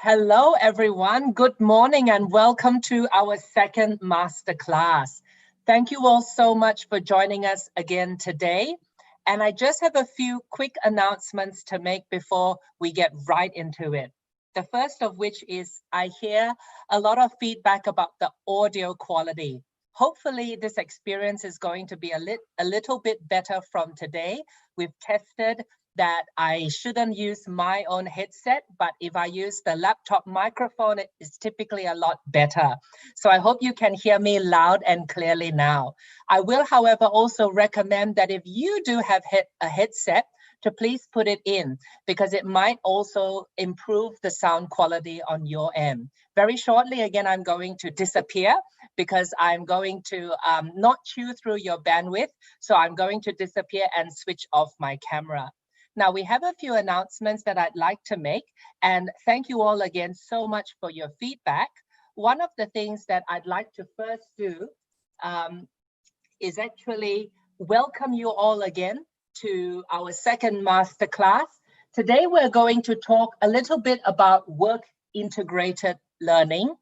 Hello, everyone. Good morning and welcome to our second masterclass. Thank you all so much for joining us again today. And I just have a few quick announcements to make before we get right into it. The first of which is I hear a lot of feedback about the audio quality. Hopefully this experience is going to be a little bit better from today. We've tested that I shouldn't use my own headset, but if I use the laptop microphone, it is typically a lot better. So I hope you can hear me loud and clearly now. I will, however, also recommend that if you do have a headset, to please put it in, because it might also improve the sound quality on your end. Very shortly, again, I'm going to disappear because I'm going to not chew through your bandwidth. So I'm going to disappear and switch off my camera. Now, we have a few announcements that I'd like to make, and thank you all again so much for your feedback. One of the things that I'd like to first do is actually welcome you all again to our second masterclass. Today, we're going to talk a little bit about work-integrated learning,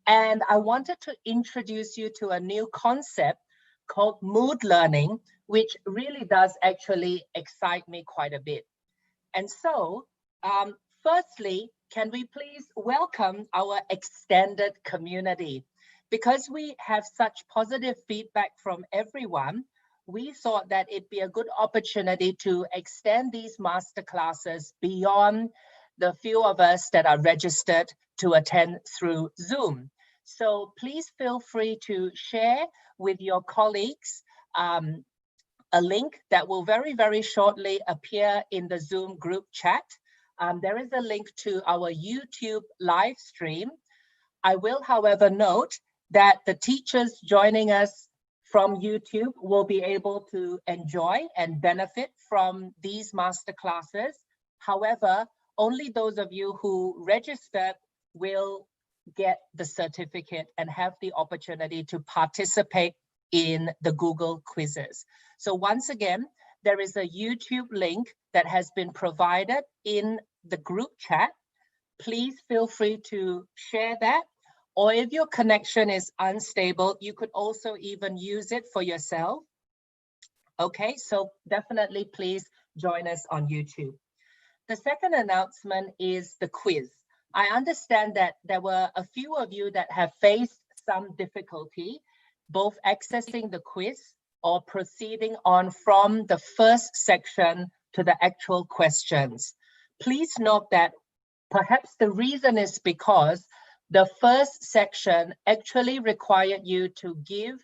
and I wanted to introduce you to a new concept called mood learning, which really does actually excite me quite a bit. And so, firstly, can we please welcome our extended community? Because we have such positive feedback from everyone, we thought that it'd be a good opportunity to extend these masterclasses beyond the few of us that are registered to attend through Zoom. So please feel free to share with your colleagues a link that will very, very shortly appear in the Zoom group chat. There is a link to our YouTube live stream. I will, however, note that the teachers joining us from YouTube will be able to enjoy and benefit from these masterclasses. However, only those of you who registered will get the certificate and have the opportunity to participate in the Google quizzes. So once again, there is a YouTube link that has been provided in the group chat. Please feel free to share that. Or if your connection is unstable, you could also even use it for yourself. Okay, so definitely please join us on YouTube. The second announcement is the quiz. I understand that there were a few of you that have faced some difficulty, both accessing the quiz or proceeding on from the first section to the actual questions. Please note that perhaps the reason is because the first section actually required you to give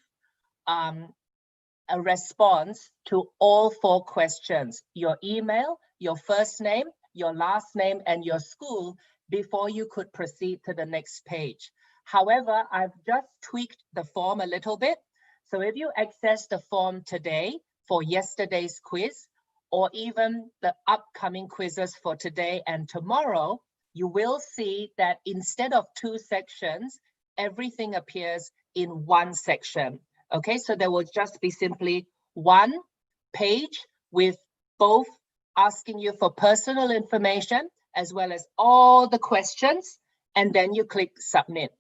a response to all 4 questions: your email, your first name, your last name, and your school, before you could proceed to the next page. However, I've just tweaked the form a little bit. So if you access the form today for yesterday's quiz, or even the upcoming quizzes for today and tomorrow, you will see that instead of 2 sections, everything appears in 1 section. Okay, so there will just be simply 1 page with both asking you for personal information as well as all the questions, and then you click submit.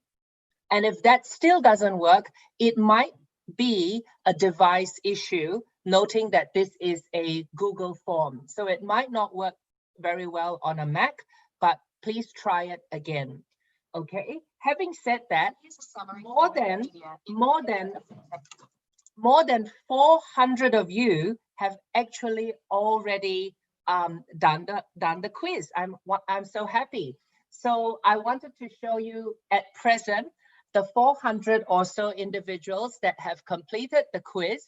And if that still doesn't work, it might be a device issue, noting that this is a Google form. So it might not work very well on a Mac, but please try it again. Okay, having said that, more than 400 of you have actually already done the quiz. I'm so happy. So I wanted to show you at present the 400 or so individuals that have completed the quiz.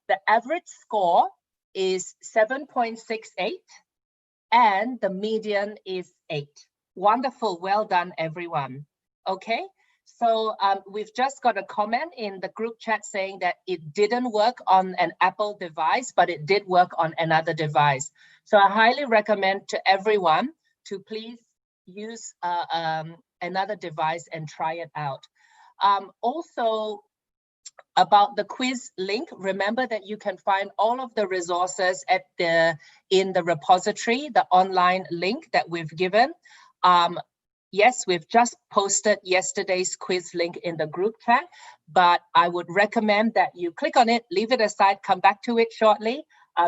The average score is 7.68 and the median is 8. Wonderful, well done everyone. Okay, so we've just got a comment in the group chat saying that it didn't work on an Apple device, but it did work on another device. So I highly recommend to everyone to please use another device and try it out. Also, about the quiz link, remember that you can find all of the resources in the repository, the online link that we've given. yes, we've just posted yesterday's quiz link in the group chat, but I would recommend that you click on it, leave it aside, come back to it shortly.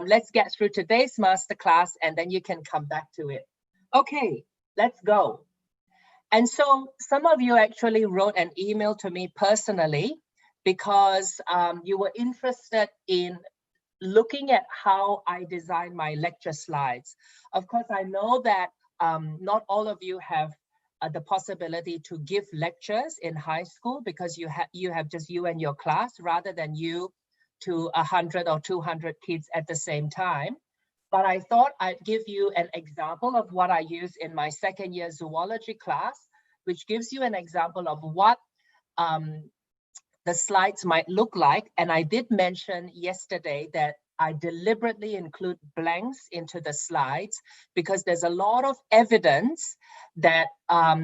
Let's get through today's masterclass and then you can come back to it. Okay, let's go. And so some of you actually wrote an email to me personally because you were interested in looking at how I design my lecture slides. Of course, I know that not all of you have the possibility to give lectures in high school because you have just you and your class rather than you to 100 or 200 kids at the same time. But I thought I'd give you an example of what I use in my second year zoology class, which gives you an example of what the slides might look like. And I did mention yesterday that I deliberately include blanks into the slides because there's a lot of evidence that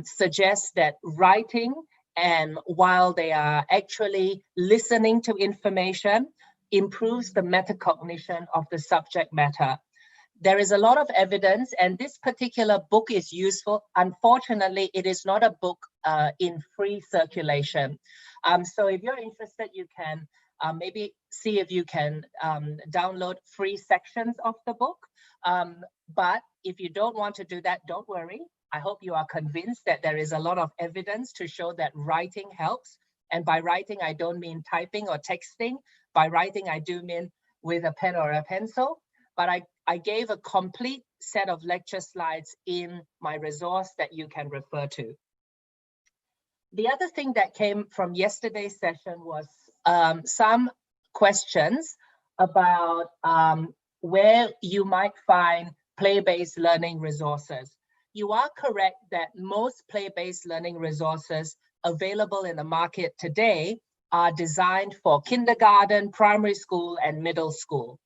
suggests that writing, and while they are actually listening to information, improves the metacognition of the subject matter. There is a lot of evidence, and this particular book is useful. Unfortunately, it is not a book in free circulation. So if you're interested, you can maybe see if you can download free sections of the book. But if you don't want to do that, don't worry. I hope you are convinced that there is a lot of evidence to show that writing helps. And by writing, I don't mean typing or texting. By writing, I do mean with a pen or a pencil. But I gave a complete set of lecture slides in my resource that you can refer to. The other thing that came from yesterday's session was some questions about where you might find play-based learning resources. You are correct that most play-based learning resources available in the market today are designed for kindergarten, primary school, and middle school.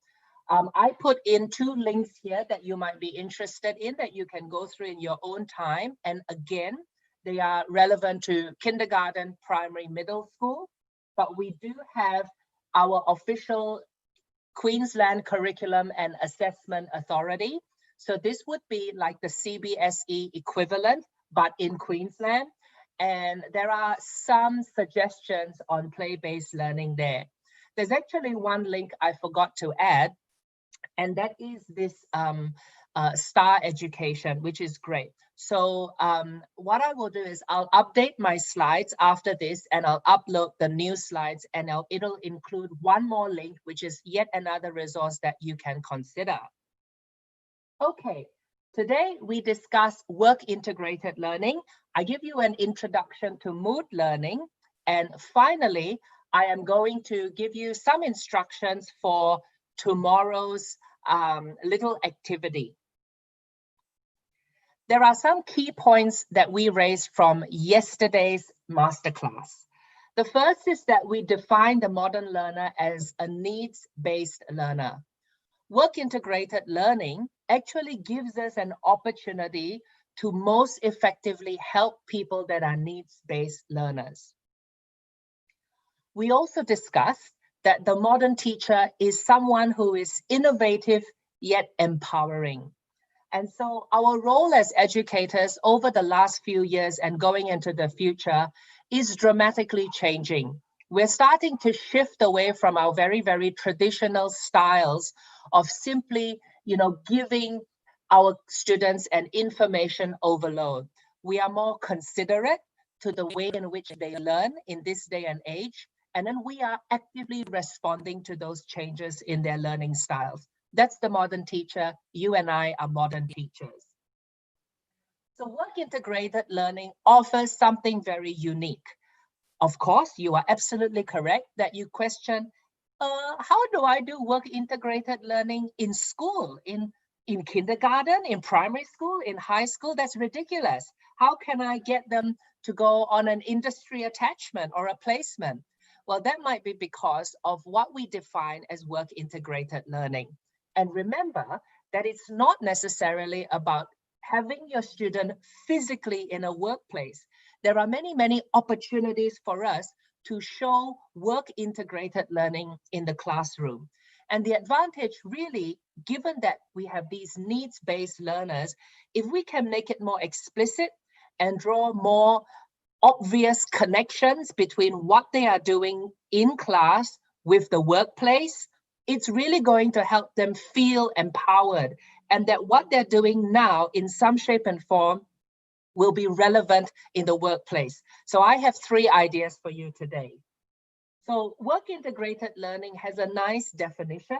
I put in 2 links here that you might be interested in that you can go through in your own time. And again, they are relevant to kindergarten, primary, middle school. But we do have our official Queensland Curriculum and Assessment Authority. So this would be like the CBSE equivalent, but in Queensland. And there are some suggestions on play-based learning there. There's actually one link I forgot to add, and that is this STAR education, which is great. So what I will do is I'll update my slides after this, and I'll upload the new slides, and it'll include one more link, which is yet another resource that you can consider. Okay, today we discuss work-integrated learning. I give you an introduction to mood learning, and finally, I am going to give you some instructions for tomorrow's little activity. There are some key points that we raised from yesterday's masterclass. The first is that we define the modern learner as a needs-based learner. Work-integrated learning actually gives us an opportunity to most effectively help people that are needs-based learners. We also discussed that the modern teacher is someone who is innovative yet empowering. And so our role as educators over the last few years and going into the future is dramatically changing. We're starting to shift away from our very, very traditional styles of simply, giving our students an information overload. We are more considerate to the way in which they learn in this day and age. And then we are actively responding to those changes in their learning styles. That's the modern teacher. You and I are modern teachers. So work-integrated learning offers something very unique. Of course, you are absolutely correct that you question, how do I do work-integrated learning in school, in kindergarten, in primary school, in high school? That's ridiculous. How can I get them to go on an industry attachment or a placement? Well, that might be because of what we define as work-integrated learning. And remember that it's not necessarily about having your student physically in a workplace. There are many, many opportunities for us to show work-integrated learning in the classroom. And the advantage really, given that we have these needs-based learners, if we can make it more explicit and draw more obvious connections between what they are doing in class with the workplace, it's really going to help them feel empowered, and that what they're doing now in some shape and form will be relevant in the workplace. So I have 3 ideas for you today. So work integrated learning has a nice definition.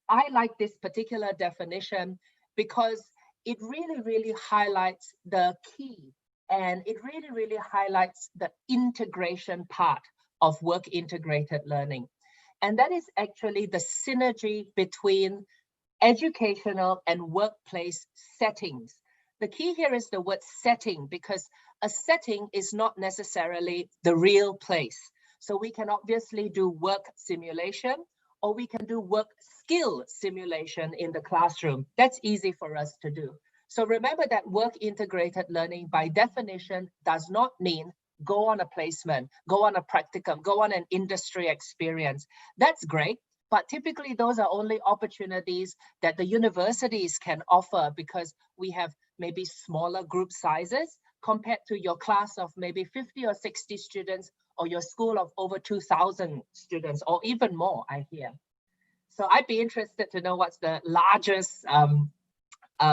I like this particular definition because it really highlights the key, and it really highlights the integration part of work integrated learning. And that is actually the synergy between educational and workplace settings. The key here is the word setting, because a setting is not necessarily the real place. So we can obviously do work simulation, or we can do work skill simulation in the classroom. That's easy for us to do. So remember that work integrated learning by definition does not mean go on a placement, go on a practicum, go on an industry experience. That's great, but typically those are only opportunities that the universities can offer, because we have maybe smaller group sizes compared to your class of maybe 50 or 60 students, or your school of over 2,000 students, or even more, I hear. So I'd be interested to know what's the largest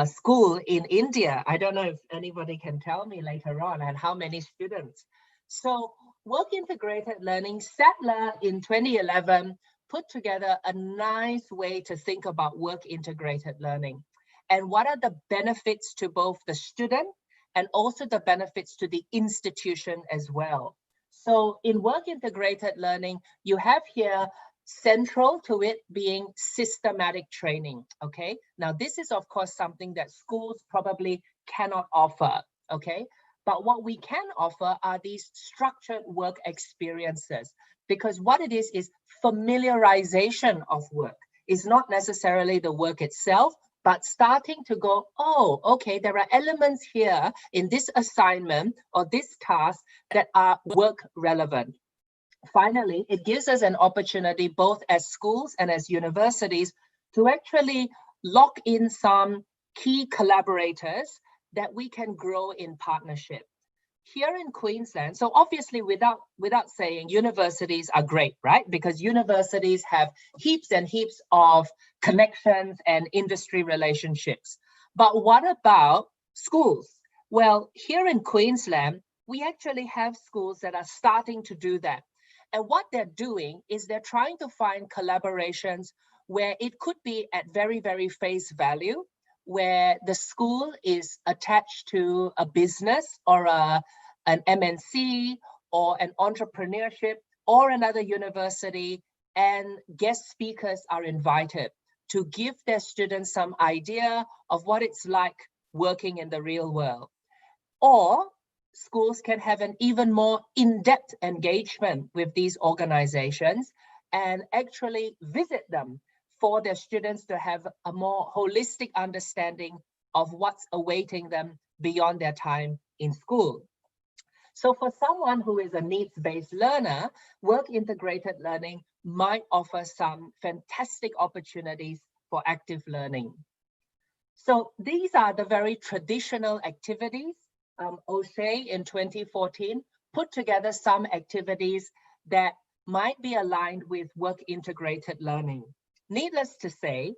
school in India. I don't know if anybody can tell me later on, and how many students. So work integrated learning, Sadler in 2011 put together a nice way to think about work integrated learning, and what are the benefits to both the student and also the benefits to the institution as well. So in work integrated learning, you have here central to it being systematic training, okay? Now, this is, of course, something that schools probably cannot offer, okay? But what we can offer are these structured work experiences, because what it is familiarization of work. It's not necessarily the work itself, but starting to go, oh, okay, there are elements here in this assignment or this task that are work relevant. Finally, it gives us an opportunity, both as schools and as universities, to actually lock in some key collaborators that we can grow in partnership. Here in Queensland, so obviously without saying, universities are great, right? Because universities have heaps and heaps of connections and industry relationships. But what about schools? Well, here in Queensland, we actually have schools that are starting to do that. And what they're doing is they're trying to find collaborations where it could be at very face value, where the school is attached to a business or an MNC or an entrepreneurship or another university, and guest speakers are invited to give their students some idea of what it's like working in the real world. Or schools can have an even more in-depth engagement with these organizations and actually visit them for their students to have a more holistic understanding of what's awaiting them beyond their time in school. So for someone who is a needs-based learner, work integrated learning might offer some fantastic opportunities for active learning. So these are the very traditional activities. O'Shea in 2014 put together some activities that might be aligned with work integrated learning. Needless to say,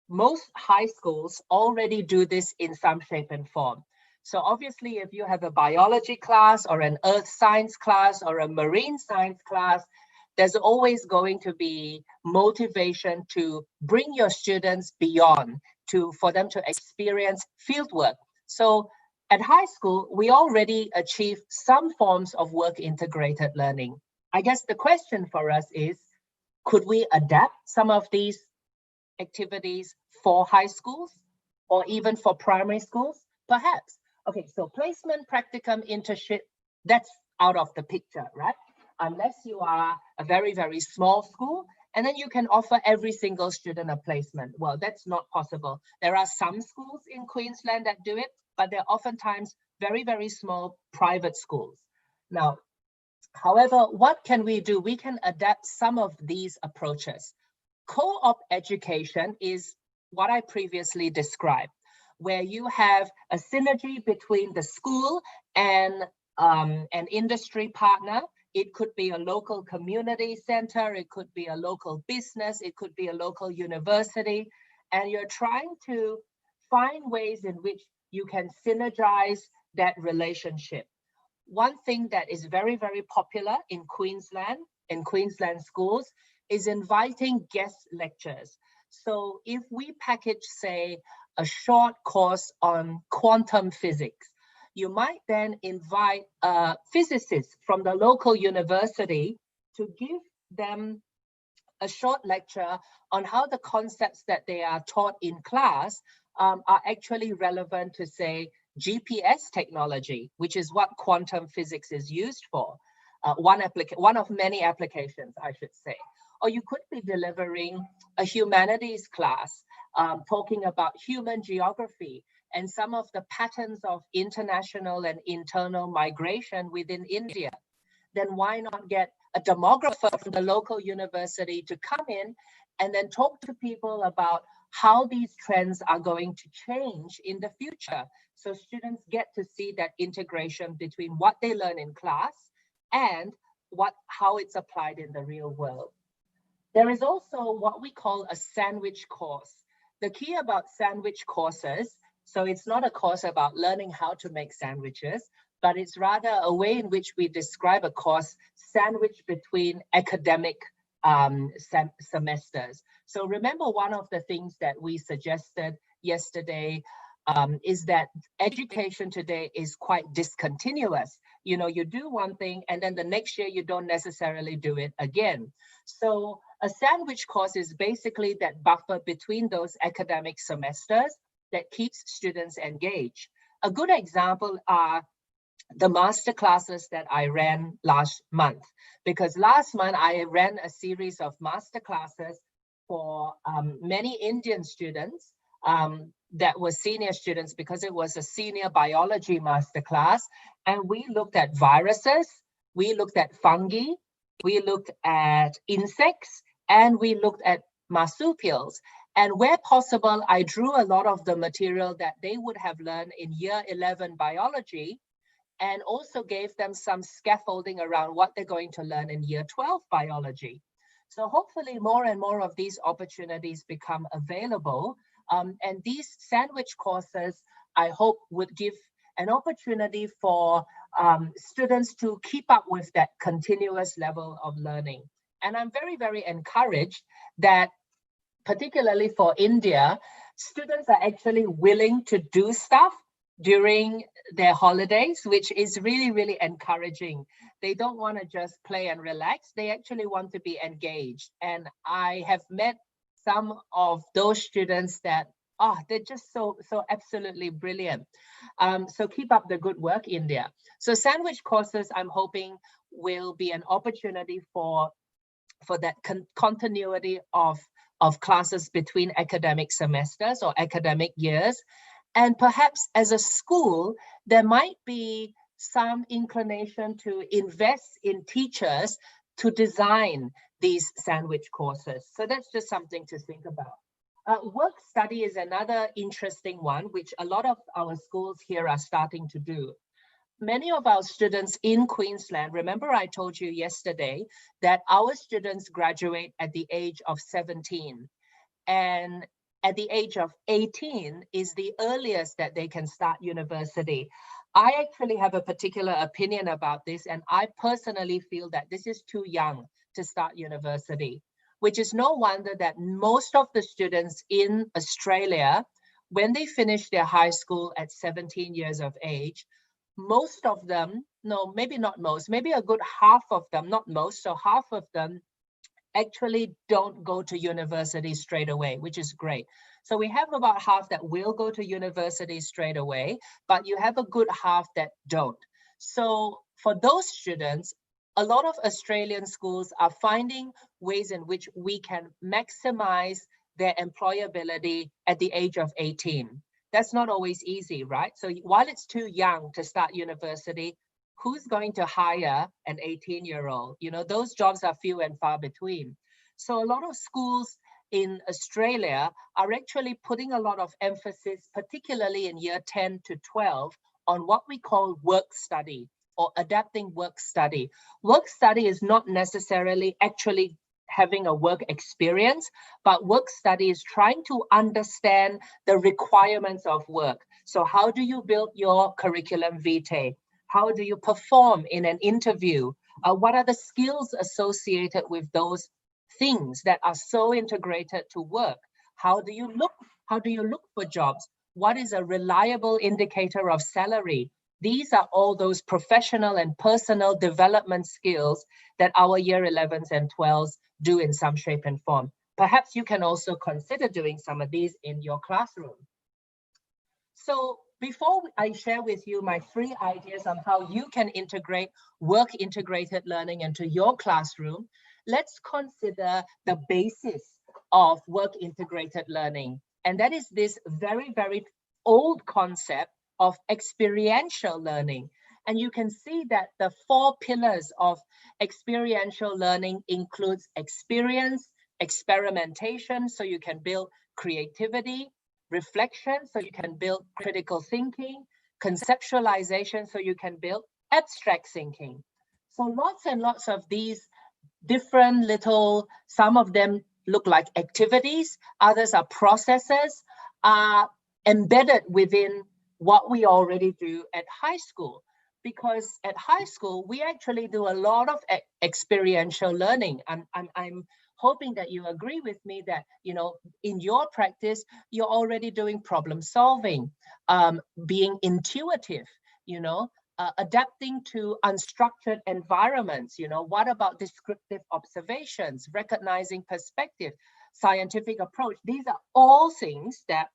most high schools already do this in some shape and form. So obviously, if you have a biology class or an earth science class or a marine science class, there's always going to be motivation to bring your students beyond, for them to experience fieldwork. So at high school, we already achieve some forms of work integrated learning. I guess the question for us is, could we adapt some of these activities for high schools or even for primary schools? Perhaps. Okay, so placement, practicum, internship, that's out of the picture, right? Unless you are a very small school, and then you can offer every single student a placement. Well, that's not possible. There are some schools in Queensland that do it, but they're oftentimes very small private schools. Now, however, what can we do? We can adapt some of these approaches. Co-op education is what I previously described. where you have a synergy between the school and an industry partner. It could be a local community center, it could be a local business, it could be a local university, and you're trying to find ways in which you can synergize that relationship. One thing that is very, very popular in Queensland schools, is inviting guest lectures. So if we package, say, a short course on quantum physics, you might then invite a physicist from the local university to give them a short lecture on how the concepts that they are taught in class are actually relevant to, say, GPS technology, which is what quantum physics is used for. One of many applications, I should say. Or you could be delivering a humanities class, talking about human geography and some of the patterns of international and internal migration within India. Then why not get a demographer from the local university to come in and then talk to people about how these trends are going to change in the future. So students get to see that integration between what they learn in class and how it's applied in the real world. There is also what we call a sandwich course. The key about sandwich courses, so it's not a course about learning how to make sandwiches, but it's rather a way in which we describe a course sandwiched between academic semesters. So remember, one of the things that we suggested yesterday is that education today is quite discontinuous. You know, you do one thing and then the next year you don't necessarily do it again. So a sandwich course is basically that buffer between those academic semesters that keeps students engaged. A good example are the master classes that I ran last month, because last month I ran a series of master classes for many Indian students that were senior students, because it was a senior biology masterclass. And we looked at viruses, we looked at fungi, we looked at insects, and we looked at marsupials. And where possible, I drew a lot of the material that they would have learned in year 11 biology, and also gave them some scaffolding around what they're going to learn in year 12 biology. So hopefully more and more of these opportunities become available. And these sandwich courses, I hope, would give an opportunity for students to keep up with that continuous level of learning. And I'm very, very encouraged that, particularly for India, students are actually willing to do stuff during their holidays, which is really, really encouraging. They don't want to just play and relax. They actually want to be engaged. And I have met some of those students that, they're just so absolutely brilliant. So keep up the good work, India. So sandwich courses, I'm hoping, will be an opportunity for that continuity of classes between academic semesters or academic years. And perhaps as a school, there might be some inclination to invest in teachers to design these sandwich courses. So that's just something to think about. Work study is another interesting one, which a lot of our schools here are starting to do. Many of our students in Queensland, remember I told you yesterday that our students graduate at the age of 17. And at the age of 18 is the earliest that they can start university. I actually have a particular opinion about this, and I personally feel that this is too young to start university, which is no wonder that most of the students in Australia, when they finish their high school at 17 years of age, most of them, no, maybe not most, maybe a good half of them, not most, so half of them actually don't go to university straight away, which is great. So we have about half that will go to university straight away, but you have a good half that don't. So for those students, a lot of Australian schools are finding ways in which we can maximize their employability at the age of 18. That's not always easy, right? So while it's too young to start university, who's going to hire an 18-year-old? You know, those jobs are few and far between. So a lot of schools in Australia are actually putting a lot of emphasis, particularly in year 10 to 12, on what we call work study or adapting work study. Work study is not necessarily actually having a work experience, but work study is trying to understand the requirements of work. So how do you build your curriculum vitae? How do you perform in an interview? What are the skills associated with those things that are so integrated to work? How do you look for jobs? What is a reliable indicator of salary? These are all those professional and personal development skills that our year 11s and 12s do in some shape and form. Perhaps you can also consider doing some of these in your classroom. So before I share with you my 3 ideas on how you can integrate work integrated learning into your classroom, let's consider the basis of work integrated learning. And that is this very, very old concept of experiential learning. And you can see that the 4 pillars of experiential learning includes experience, experimentation, so you can build creativity, reflection, so you can build critical thinking, conceptualization, so you can build abstract thinking. So lots and lots of these different little, some of them look like activities, others are processes, are embedded within what we already do at high school. Because at high school, we actually do a lot of experiential learning. I'm hoping that you agree with me that, you know, in your practice, you're already doing problem solving, being intuitive, you know, adapting to unstructured environments. You know, what about descriptive observations, recognizing perspective, scientific approach? These are all things that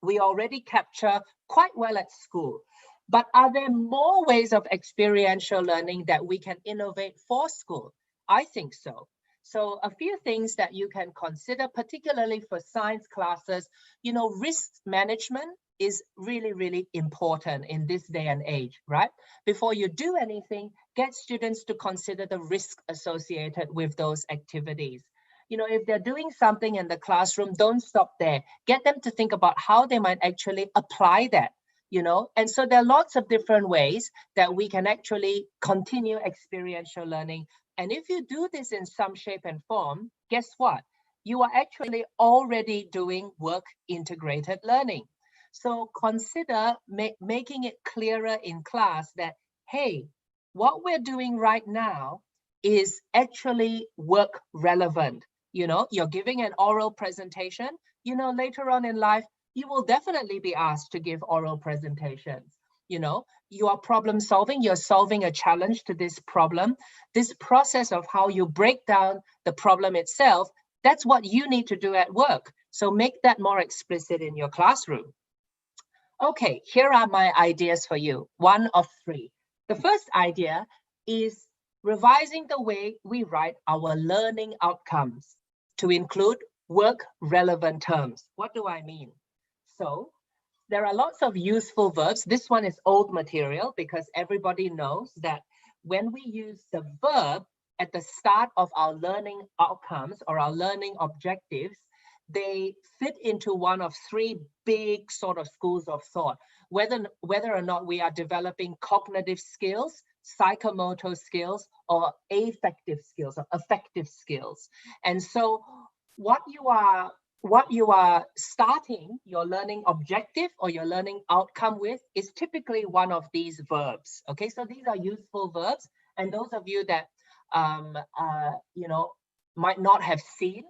we already capture quite well at school. But are there more ways of experiential learning that we can innovate for school? I think so. So a few things that you can consider, particularly for science classes, you know, risk management is really, really important in this day and age, right? Before you do anything, get students to consider the risk associated with those activities. You know, if they're doing something in the classroom, don't stop there. Get them to think about how they might actually apply that, you know. And so there are lots of different ways that we can actually continue experiential learning. And if you do this in some shape and form, guess what? You are actually already doing work integrated learning. So consider making it clearer in class that, hey, what we're doing right now is actually work relevant. You know, you're giving an oral presentation, you know, later on in life, you will definitely be asked to give oral presentations. You know, you are problem solving, you're solving a challenge to this problem. This process of how you break down the problem itself, that's what you need to do at work. So make that more explicit in your classroom. Okay, here are my ideas for you, 1 of 3. The first idea is revising the way we write our learning outcomes to include work relevant terms. What do I mean? So there are lots of useful verbs. This one is old material because everybody knows that when we use the verb at the start of our learning outcomes or our learning objectives, they fit into one of 3 big sort of schools of thought, whether or not we are developing cognitive skills, psychomotor skills, or affective skills or effective skills. And so what you are starting your learning objective or your learning outcome with is typically one of these verbs. Okay, so these are useful verbs. And those of you that you know, might not have seen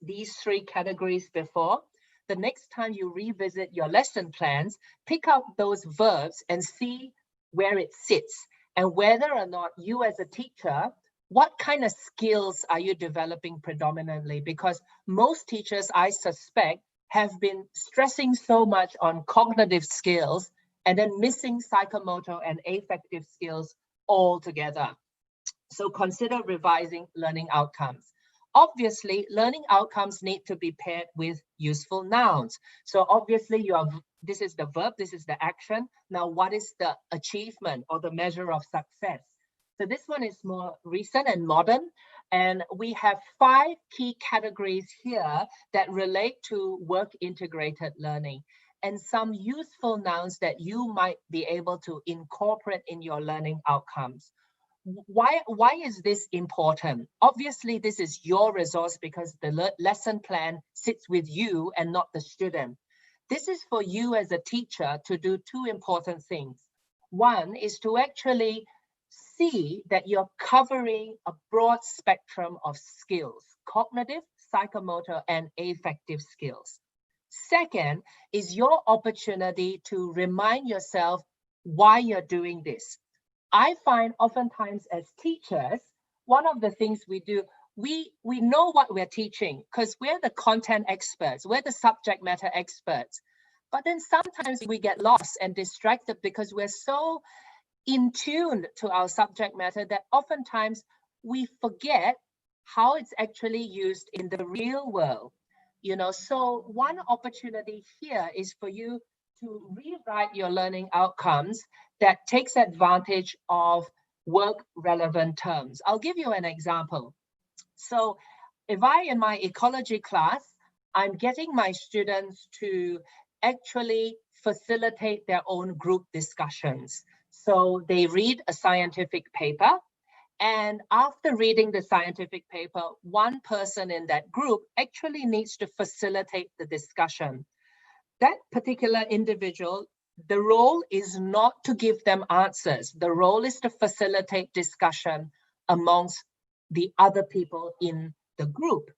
these 3 categories before, the next time you revisit your lesson plans, pick up those verbs and see where it sits and whether or not you as a teacher, what kind of skills are you developing predominantly? Because most teachers, I suspect, have been stressing so much on cognitive skills and then missing psychomotor and affective skills altogether. So consider revising learning outcomes. Obviously, learning outcomes need to be paired with useful nouns. So obviously, this is the verb, this is the action. Now, what is the achievement or the measure of success? So this one is more recent and modern. And we have 5 key categories here that relate to work integrated learning and some useful nouns that you might be able to incorporate in your learning outcomes. Why is this important? Obviously, this is your resource because the lesson plan sits with you and not the student. This is for you as a teacher to do 2 important things. One is to actually see that you're covering a broad spectrum of skills, cognitive, psychomotor, and affective skills. Second is your opportunity to remind yourself why you're doing this. I find oftentimes as teachers, one of the things we do, we know what we're teaching because we're the content experts, we're the subject matter experts. But then sometimes we get lost and distracted because we're so in tune to our subject matter that oftentimes we forget how it's actually used in the real world. So one opportunity here is for you to rewrite your learning outcomes that takes advantage of work relevant terms. I'll give you an example. So if in my ecology class, I'm getting my students to actually facilitate their own group discussions. So they read a scientific paper, and after reading the scientific paper, one person in that group actually needs to facilitate the discussion. That particular individual, the role is not to give them answers. The role is to facilitate discussion amongst the other people in the group.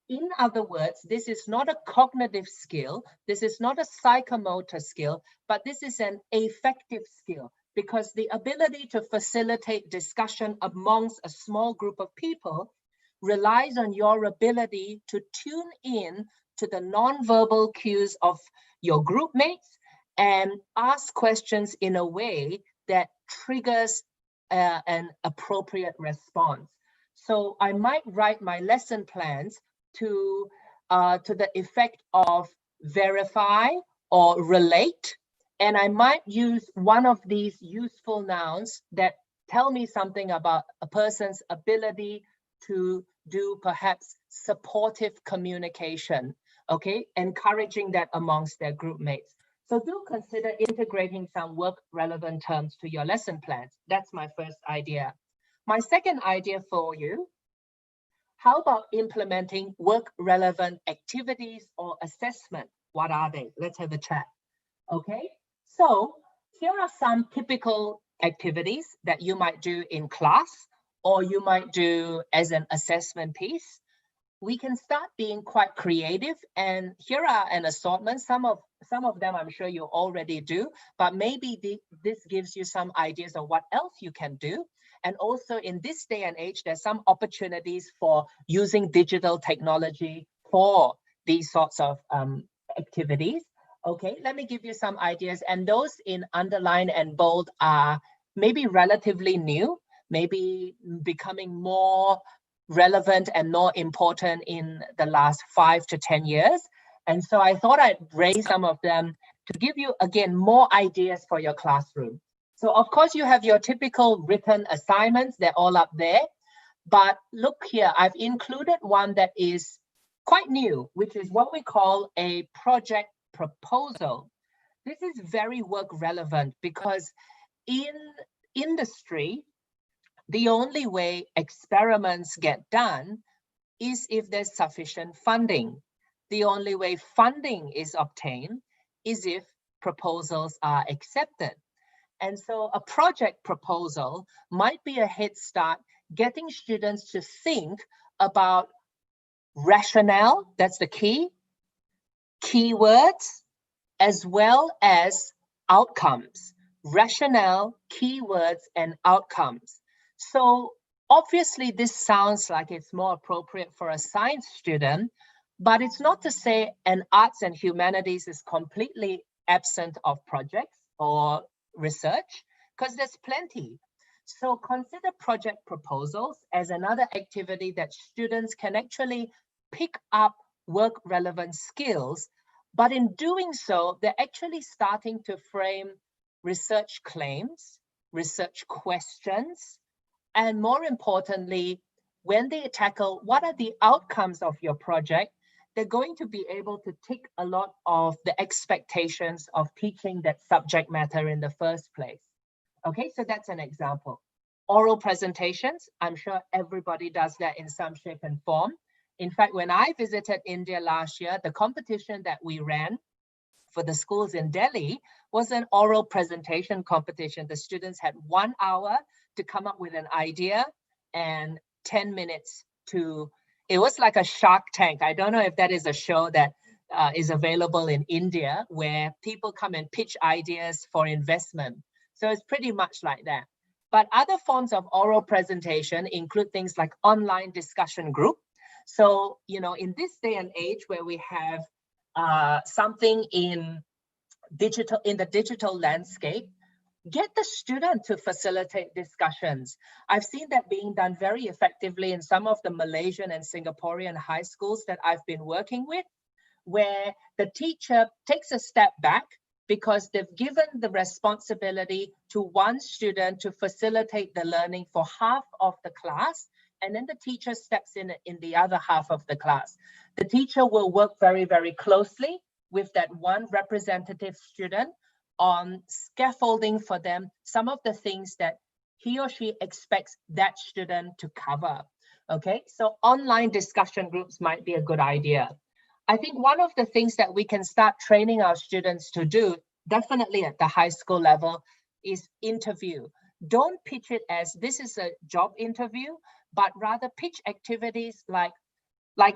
In other words, this is not a cognitive skill, this is not a psychomotor skill, but this is an affective skill, because the ability to facilitate discussion amongst a small group of people relies on your ability to tune in to the nonverbal cues of your group mates and ask questions in a way that triggers an appropriate response. So I might write my lesson plans to the effect of verify or relate, and I might use one of these useful nouns that tell me something about a person's ability to do perhaps supportive communication, okay, encouraging that amongst their group mates. So do consider integrating some work relevant terms to your lesson plans. That's my first idea. My second idea for you, how about implementing work relevant activities or assessment? What are they? Let's have a chat. Okay, so here are some typical activities that you might do in class or you might do as an assessment piece. We can start being quite creative, and here are an assortment. Some of them I'm sure you already do, but maybe this gives you some ideas of what else you can do. And also in this day and age, there's some opportunities for using digital technology for these sorts of activities. Okay, let me give you some ideas, and those in underline and bold are maybe relatively new, maybe becoming more relevant and more important in the last 5 to 10 years. And so I thought I'd raise some of them to give you, again, more ideas for your classroom. So of course you have your typical written assignments, they're all up there. But look here, I've included one that is quite new, which is what we call a project proposal. This is very work relevant because in industry, the only way experiments get done is if there's sufficient funding. The only way funding is obtained is if proposals are accepted. And so a project proposal might be a head start, getting students to think about rationale, that's the key, keywords, as well as outcomes. Rationale, keywords, and outcomes. So obviously this sounds like it's more appropriate for a science student, but it's not to say an arts and humanities is completely absent of projects or research, because there's plenty. So consider project proposals as another activity that students can actually pick up work relevant skills, but in doing so, they're actually starting to frame research claims, research questions, and more importantly, when they tackle what are the outcomes of your project, they're going to be able to tick a lot of the expectations of teaching that subject matter in the first place. Okay, so that's an example. Oral presentations, I'm sure everybody does that in some shape and form. In fact, when I visited India last year, the competition that we ran for the schools in Delhi was an oral presentation competition. The students had 1 hour to come up with an idea and 10 minutes to, it was like a Shark Tank. I don't know if that is a show that is available in India where people come and pitch ideas for investment. So it's pretty much like that. But other forms of oral presentation include things like online discussion group. So, you know, in this day and age where we have something in the digital landscape, get the student to facilitate discussions. I've seen that being done very effectively in some of the Malaysian and Singaporean high schools that I've been working with, where the teacher takes a step back because they've given the responsibility to one student to facilitate the learning for half of the class, and then the teacher steps in the other half of the class. The teacher will work very, very closely with that one representative student on scaffolding for them some of the things that he or she expects that student to cover. Okay, so online discussion groups might be a good idea. I think one of the things that we can start training our students to do, definitely at the high school level, is interview. Don't pitch it as this is a job interview, but rather pitch activities like,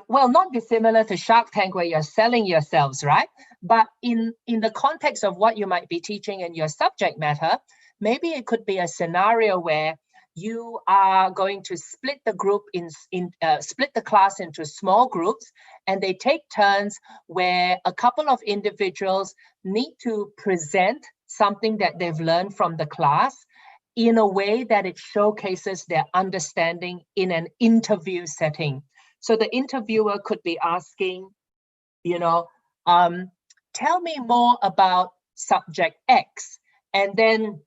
well, not dissimilar to Shark Tank where you're selling yourselves, right? But in the context of what you might be teaching in your subject matter, maybe it could be a scenario where you are going to split the group split the class into small groups, and they take turns where a couple of individuals need to present something that they've learned from the class in a way that it showcases their understanding in an interview setting. So the interviewer could be asking, you know, tell me more about subject X, and then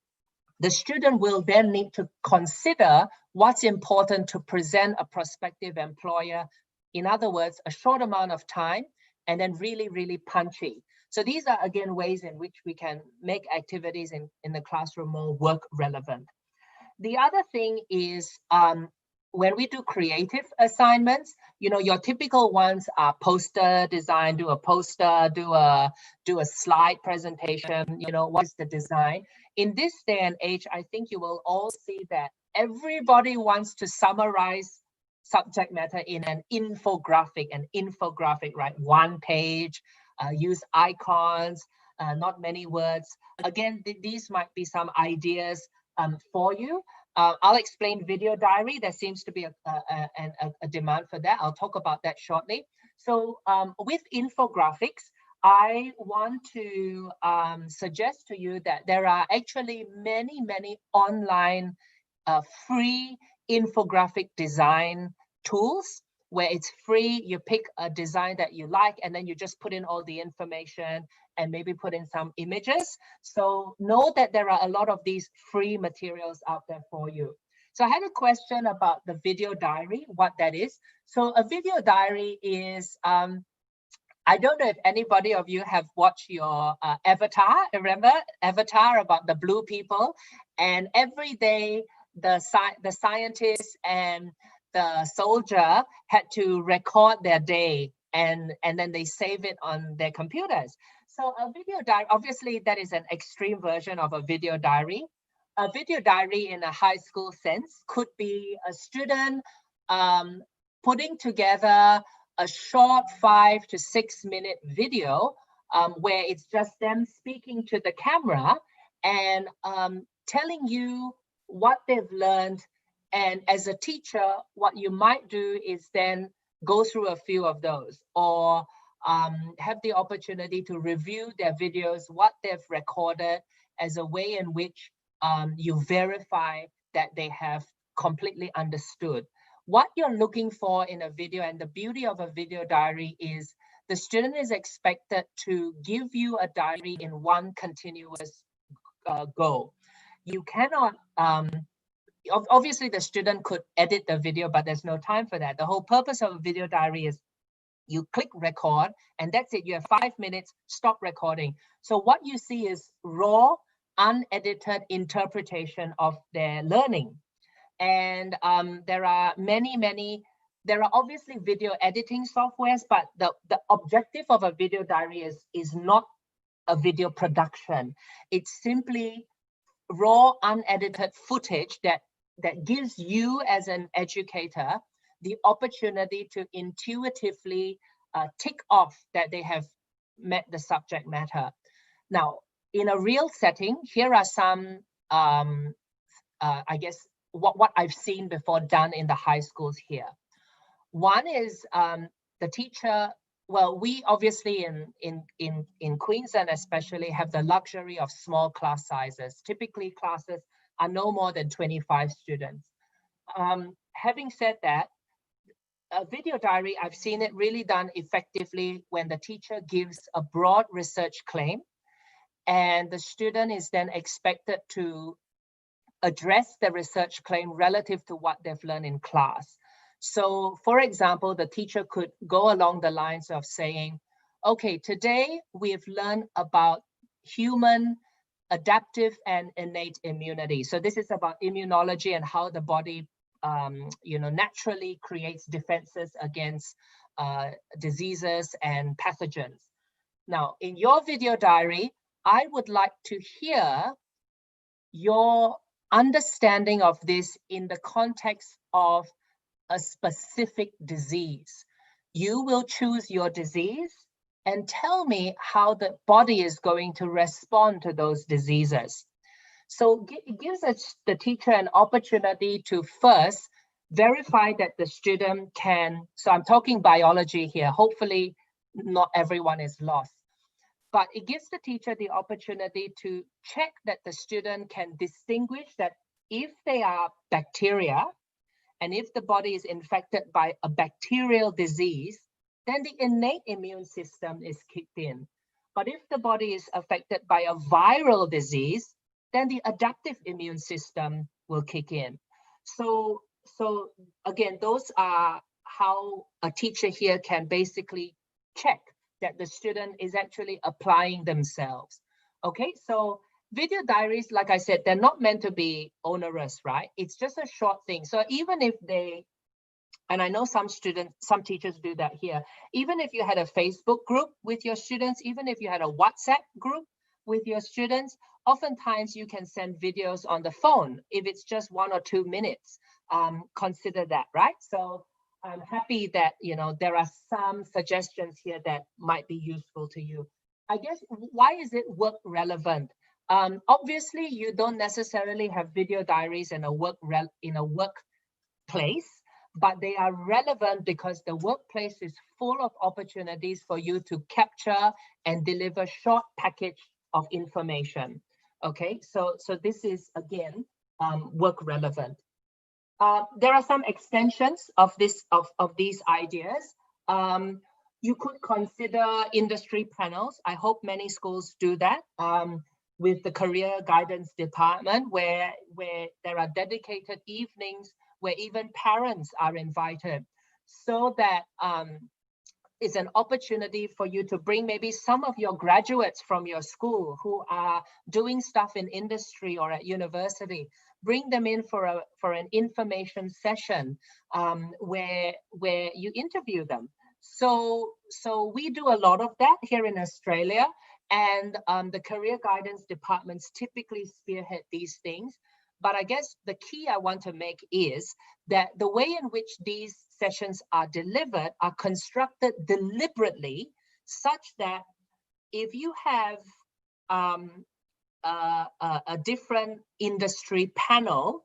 the student will then need to consider what's important to present a prospective employer. In other words, a short amount of time and then really, really punchy. So these are, again, ways in which we can make activities in the classroom more work relevant. The other thing is when we do creative assignments, you know, your typical ones are poster design, do a poster, do a slide presentation, you know, what's the design? In this day and age, I think you will all see that everybody wants to summarize subject matter in an infographic, right? One page, use icons, not many words. Again, these might be some ideas for you. I'll explain video diary. There seems to be a demand for that. I'll talk about that shortly. So with infographics, I want to suggest to you that there are actually many, many online free infographic design tools where it's free. You pick a design that you like, and then you just put in all the information and maybe put in some images. So know that there are a lot of these free materials out there for you. So I had a question about the video diary, what that is. So a video diary is, I don't know if anybody of you have watched your Avatar. Remember Avatar, about the blue people? And every day the scientists and the soldier had to record their day, and then they save it on their computers. So a video diary, obviously that is an extreme version of a video diary. A video diary in a high school sense could be a student putting together a short 5 to 6 minute video where it's just them speaking to the camera and telling you what they've learned. And as a teacher, what you might do is then go through a few of those, or have the opportunity to review their videos, what they've recorded, as a way in which you verify that they have completely understood. What you're looking for in a video, and the beauty of a video diary is the student is expected to give you a diary in one continuous go. You cannot obviously the student could edit the video, but there's no time for that. The whole purpose of a video diary is you click record and that's it. You have 5 minutes, stop recording. So what you see is raw, unedited interpretation of their learning. And there are there are obviously video editing softwares, but the objective of a video diary is not a video production. It's simply raw, unedited footage that gives you as an educator the opportunity to intuitively tick off that they have met the subject matter. Now, in a real setting, here are some, I guess, what I've seen before done in the high schools here. One is the teacher, well, we obviously in Queensland especially have the luxury of small class sizes. Typically classes are no more than 25 students. Having said that, a video diary, I've seen it really done effectively when the teacher gives a broad research claim and the student is then expected to address the research claim relative to what they've learned in class. So for example, the teacher could go along the lines of saying, okay, today we've learned about human adaptive and innate immunity. So this is about immunology and how the body naturally creates defenses against diseases and pathogens. Now, in your video diary, I would like to hear your understanding of this in the context of a specific disease. You will choose your disease and tell me how the body is going to respond to those diseases. So it gives the teacher an opportunity to first verify that the student can, so I'm talking biology here, hopefully not everyone is lost, but it gives the teacher the opportunity to check that the student can distinguish that if they are bacteria, and if the body is infected by a bacterial disease, then the innate immune system is kicked in. But if the body is affected by a viral disease, then the adaptive immune system will kick in. So again, those are how a teacher here can basically check that the student is actually applying themselves. Okay, so video diaries, like I said, they're not meant to be onerous, right? It's just a short thing. So even if they, and I know some teachers do that here, even if you had a Facebook group with your students, even if you had a WhatsApp group with your students, oftentimes you can send videos on the phone. If it's just 1 or 2 minutes, consider that, right? So I'm happy that, there are some suggestions here that might be useful to you. I guess, why is it work relevant? Obviously, you don't necessarily have video diaries in a workplace, but they are relevant because the workplace is full of opportunities for you to capture and deliver short package of information. Okay, so this is again work relevant. There are some extensions of these ideas. You could consider industry panels. I hope many schools do that. With the career guidance department, where there are dedicated evenings where even parents are invited, so that it's an opportunity for you to bring maybe some of your graduates from your school who are doing stuff in industry or at university, bring them in for an information session where you interview them. So we do a lot of that here in Australia. And the career guidance departments typically spearhead these things. But I guess the key I want to make is that the way in which these sessions are delivered are constructed deliberately such that if you have a different industry panel,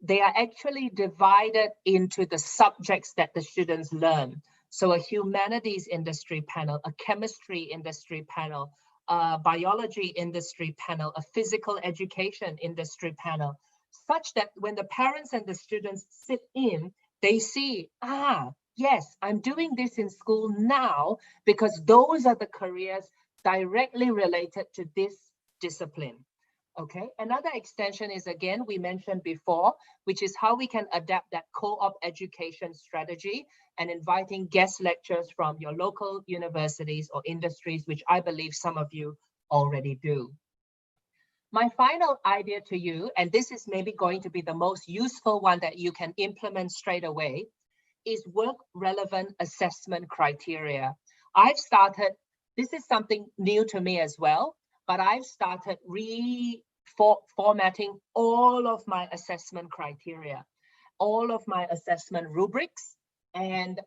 they are actually divided into the subjects that the students learn. So a humanities industry panel, a chemistry industry panel, a biology industry panel, a physical education industry panel, such that when the parents and the students sit in, they see, yes, I'm doing this in school now because those are the careers directly related to this discipline. Okay, another extension is, again, we mentioned before, which is how we can adapt that co-op education strategy and inviting guest lecturers from your local universities or industries, which I believe some of you already do. My final idea to you, and this is maybe going to be the most useful one that you can implement straight away, is work relevant assessment criteria. I've started, this is something new to me as well, but I've started reformatting all of my assessment criteria, all of my assessment rubrics, and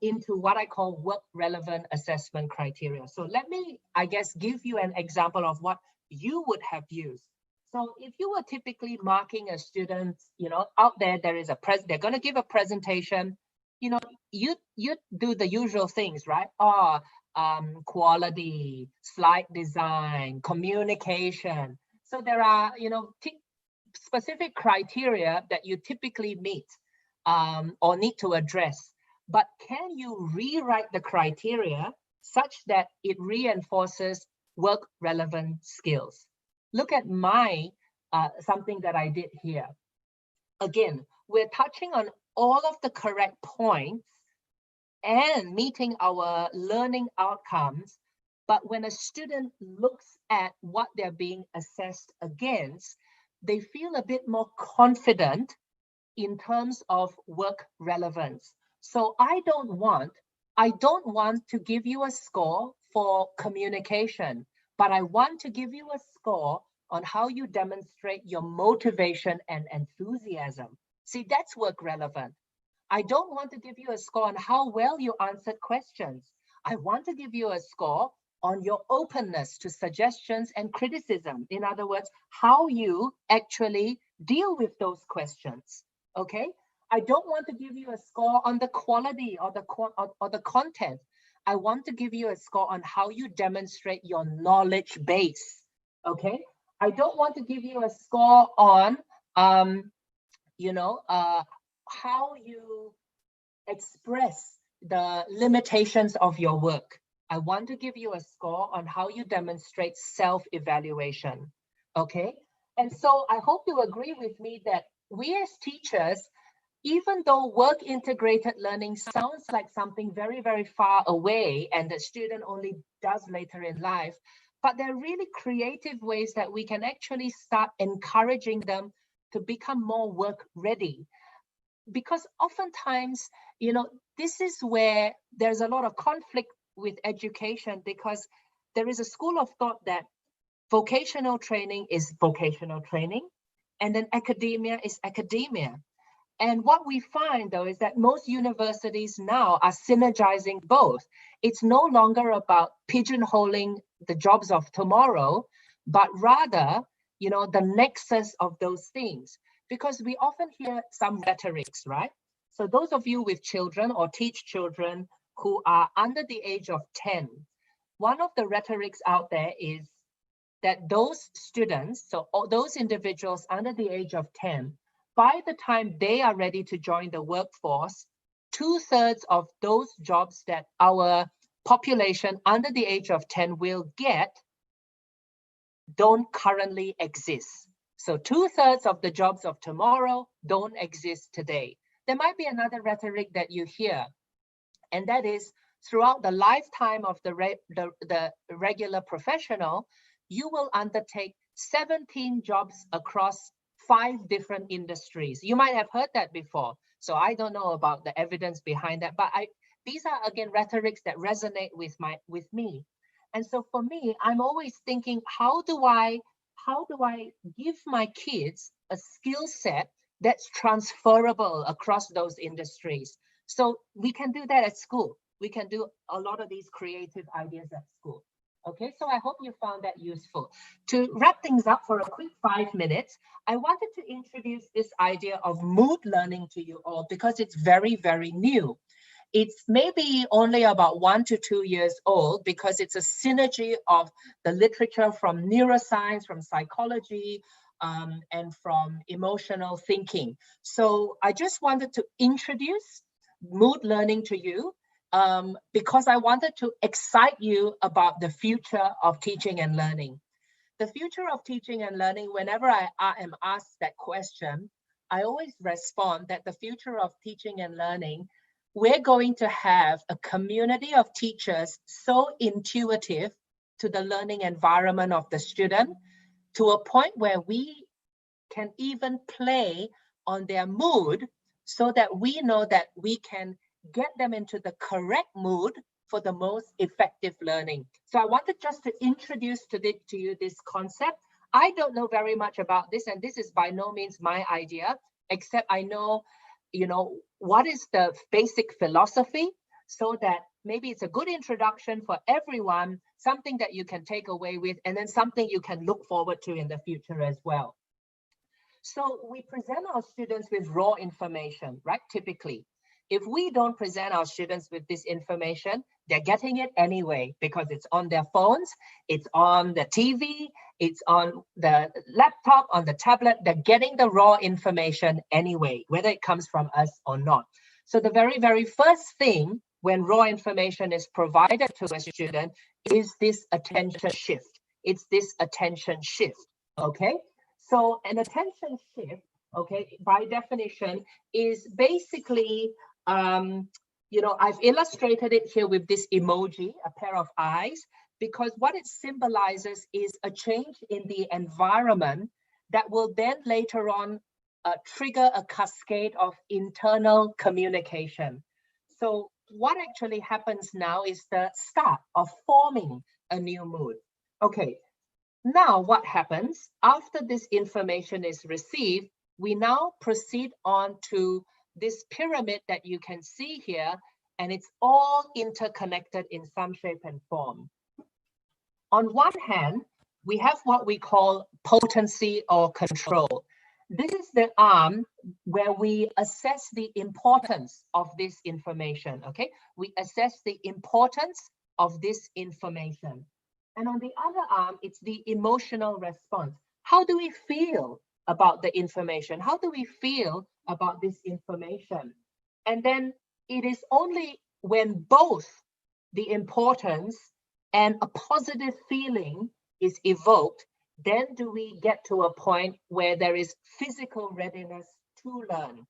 into what I call work relevant assessment criteria. So let me, I guess, give you an example of what you would have used. So if you were typically marking a student, out there, they're going to give a presentation, you do the usual things, right? Quality, slide design, communication. So there are, specific criteria that you typically meet or need to address. But can you rewrite the criteria such that it reinforces work relevant skills? Look at my something that I did here. Again, we're touching on all of the correct points and meeting our learning outcomes. But when a student looks at what they're being assessed against, they feel a bit more confident in terms of work relevance. So I don't want to give you a score for communication, but I want to give you a score on how you demonstrate your motivation and enthusiasm. See, that's work relevant. I don't want to give you a score on how well you answered questions. I want to give you a score on your openness to suggestions and criticism. In other words, how you actually deal with those questions. Okay? I don't want to give you a score on the quality or the content. I want to give you a score on how you demonstrate your knowledge base. Okay? I don't want to give you a score on how you express the limitations of your work. I want to give you a score on how you demonstrate self-evaluation. Okay? And so I hope you agree with me that we as teachers, even though work integrated learning sounds like something very, very far away and the student only does later in life, but there are really creative ways that we can actually start encouraging them to become more work ready. Because oftentimes, this is where there's a lot of conflict with education, because there is a school of thought that vocational training is vocational training, and then academia is academia. And what we find, though, is that most universities now are synergizing both. It's no longer about pigeonholing the jobs of tomorrow, but rather, the nexus of those things. Because we often hear some rhetorics, right? So those of you with children or teach children who are under the age of 10, one of the rhetorics out there is that those students, so those individuals under the age of 10, by the time they are ready to join the workforce, 2/3 of those jobs that our population under the age of 10 will get don't currently exist. So 2/3 of the jobs of tomorrow don't exist today. There might be another rhetoric that you hear, and that is throughout the lifetime of the regular professional, you will undertake 17 jobs across 5 different industries. You might have heard that before. So I don't know about the evidence behind that, but these are, again, rhetorics that resonate with me. And so for me, I'm always thinking, how do I give my kids a skill set that's transferable across those industries? So we can do that at school. We can do a lot of these creative ideas at school. Okay, so I hope you found that useful. To wrap things up for a quick 5 minutes, I wanted to introduce this idea of mood learning to you all because it's very, very new. It's maybe only about 1 to 2 years old because it's a synergy of the literature from neuroscience, from psychology, and from emotional thinking. So I just wanted to introduce mood learning to you because I wanted to excite you about the future of teaching and learning. The future of teaching and learning, whenever I am asked that question, I always respond that the future of teaching and learning, we're going to have a community of teachers so intuitive to the learning environment of the student, to a point where we can even play on their mood so that we know that we can get them into the correct mood for the most effective learning. So I wanted just to introduce to you this concept. I don't know very much about this, and this is by no means my idea, except I know, what is the basic philosophy, so that maybe it's a good introduction for everyone, something that you can take away with, and then something you can look forward to in the future as well. So we present our students with raw information, right? Typically, if we don't present our students with this information, they're getting it anyway, because it's on their phones, it's on the TV, it's on the laptop, on the tablet. They're getting the raw information anyway, whether it comes from us or not. So the very, very first thing when raw information is provided to a student is this attention shift. It's this attention shift, okay? So an attention shift, okay, by definition, is basically, I've illustrated it here with this emoji, a pair of eyes, because what it symbolizes is a change in the environment that will then later on trigger a cascade of internal communication. So what actually happens now is the start of forming a new mood. Okay, now what happens after this information is received? We now proceed on to this pyramid that you can see here, and it's all interconnected in some shape and form. On one hand, we have what we call potency or control. This is the arm where we assess the importance of this information, okay? We assess the importance of this information. And on the other arm, it's the emotional response. How do we feel about the information? How do we feel about this information? And then it is only when both the importance and a positive feeling is evoked, then do we get to a point where there is physical readiness to learn.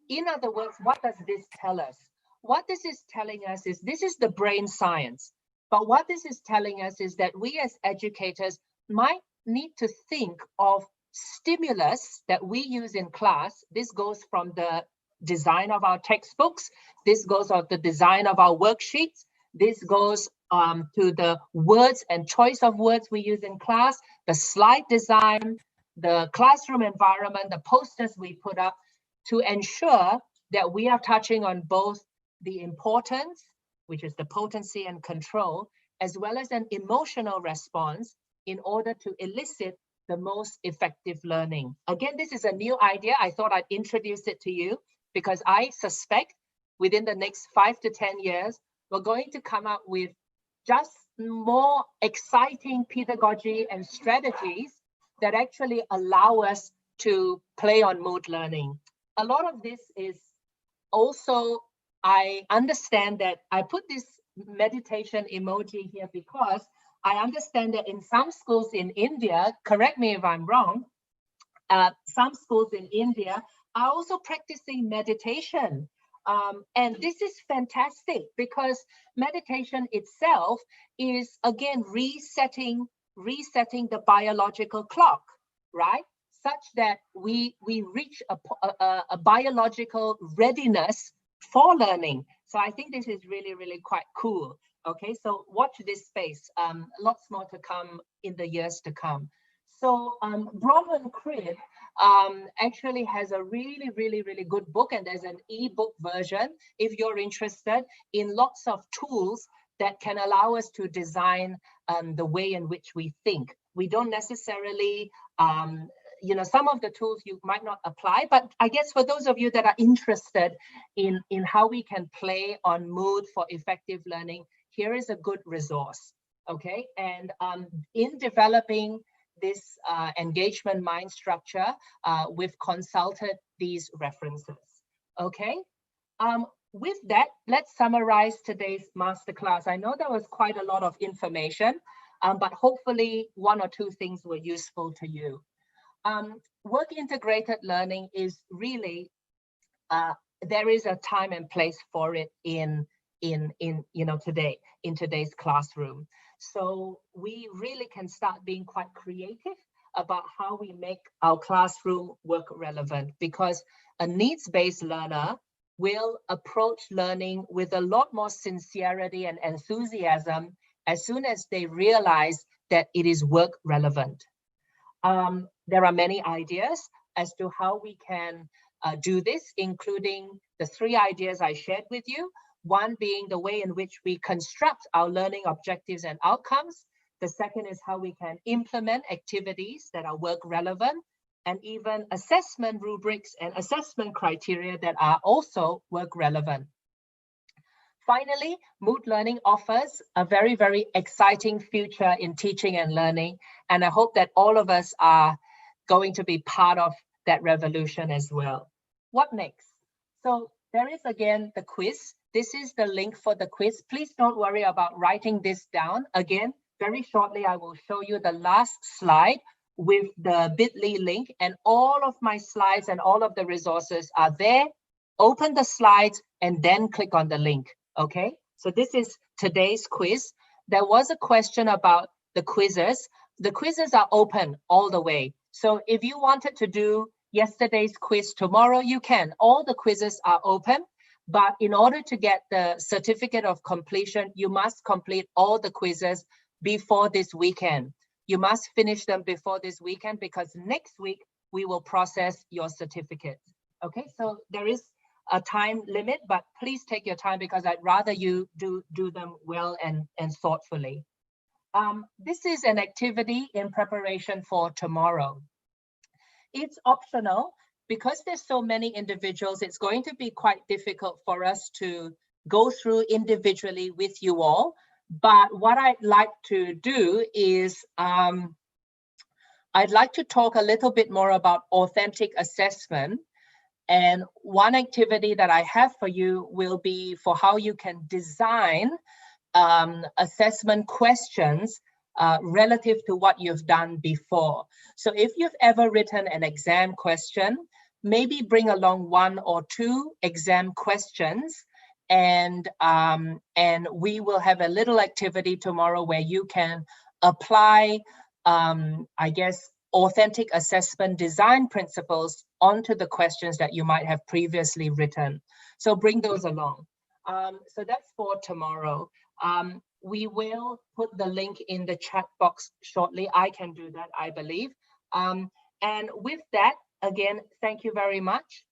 In other words, what does this tell us? What this is telling us is, this is the brain science, but what this is telling us is that we as educators might need to think of stimulus that we use in class. This goes from the design of our textbooks, this goes of the design of our worksheets, this goes to the words and choice of words we use in class, the slide design, the classroom environment, the posters we put up, to ensure that we are touching on both the importance, which is the potency and control, as well as an emotional response in order to elicit the most effective learning. Again, this is a new idea. I thought I'd introduce it to you because I suspect within the next 5 to 10 years, we're going to come up with just more exciting pedagogy and strategies that actually allow us to play on mood learning. A lot of this is also, I understand that I put this meditation emoji here because I understand that in some schools in India, correct me if I'm wrong, some schools in India are also practicing meditation. And this is fantastic because meditation itself is, again, resetting the biological clock, right? Such that we reach a biological readiness for learning. So I think this is really, really quite cool. Okay, so watch this space. Lots more to come in the years to come. So Bronwyn Cribb actually has a really, really, really good book, and there's an ebook version if you're interested in lots of tools that can allow us to design the way in which we think. We don't necessarily, some of the tools you might not apply, but I guess for those of you that are interested in how we can play on mood for effective learning, here is a good resource, okay? And in developing this engagement mind structure, we've consulted these references, okay? With that, let's summarize today's masterclass. I know there was quite a lot of information. but hopefully 1 or 2 things were useful to you. Work integrated learning is really, there is a time and place for it in today, in today's classroom. So we really can start being quite creative about how we make our classroom work relevant, because a needs-based learner will approach learning with a lot more sincerity and enthusiasm as soon as they realize that it is work relevant. There are many ideas as to how we can do this, including the 3 ideas I shared with you. One being the way in which we construct our learning objectives and outcomes. The second is how we can implement activities that are work relevant, and even assessment rubrics and assessment criteria that are also work relevant. Finally, Mood Learning offers a very, very exciting future in teaching and learning. And I hope that all of us are going to be part of that revolution as well. What next? So there is again the quiz. This is the link for the quiz. Please don't worry about writing this down. Again, very shortly, I will show you the last slide with the bit.ly link, and all of my slides and all of the resources are there. Open the slides and then click on the link. Okay, so this is today's quiz. There was a question about the quizzes. The quizzes are open all the way. So if you wanted to do yesterday's quiz tomorrow, you can. All the quizzes are open, but in order to get the certificate of completion, you must complete all the quizzes before this weekend. You must finish them before this weekend, because next week we will process your certificate. Okay, so there is a time limit, but please take your time, because I'd rather you do them well and thoughtfully. This is an activity in preparation for tomorrow. It's optional. Because there's so many individuals, it's going to be quite difficult for us to go through individually with you all. But what I'd like to do is I'd like to talk a little bit more about authentic assessment. And one activity that I have for you will be for how you can design assessment questions relative to what you've done before. So if you've ever written an exam question, maybe bring along 1 or 2 exam questions, and we will have a little activity tomorrow where you can apply, I guess, authentic assessment design principles onto the questions that you might have previously written. So bring those along. So that's for tomorrow. We will put the link in the chat box shortly. I can do that, I believe. And with that, again, thank you very much.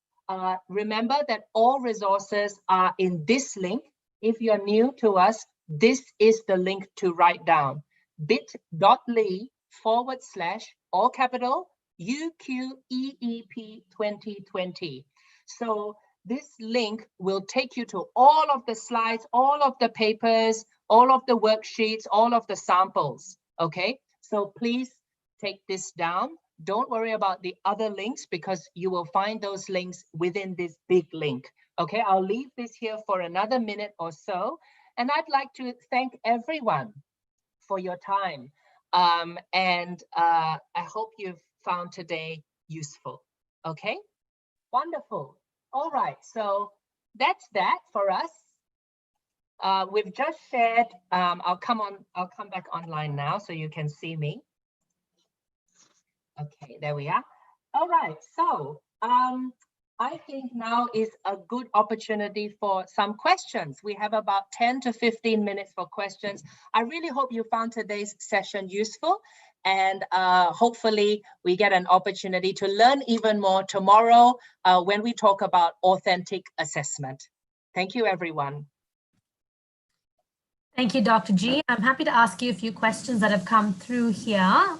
Remember that all resources are in this link. If you're new to us, this is the link to write down: bit.ly/ all capital UQEEP 2020. So this link will take you to all of the slides, all of the papers, all of the worksheets, all of the samples. Okay, so please take this down. Don't worry about the other links, because you will find those links within this big link. Okay, I'll leave this here for another minute or so. And I'd like to thank everyone for your time. And I hope you've found today useful. Okay, wonderful. All right, so that's that for us. We've just shared, I'll come back online now so you can see me. Okay, there we are. All right, so I think now is a good opportunity for some questions. We have about 10 to 15 minutes for questions. I really hope you found today's session useful, and hopefully we get an opportunity to learn even more tomorrow when we talk about authentic assessment. Thank you, everyone. Thank you, Dr. G. I'm happy to ask you a few questions that have come through here.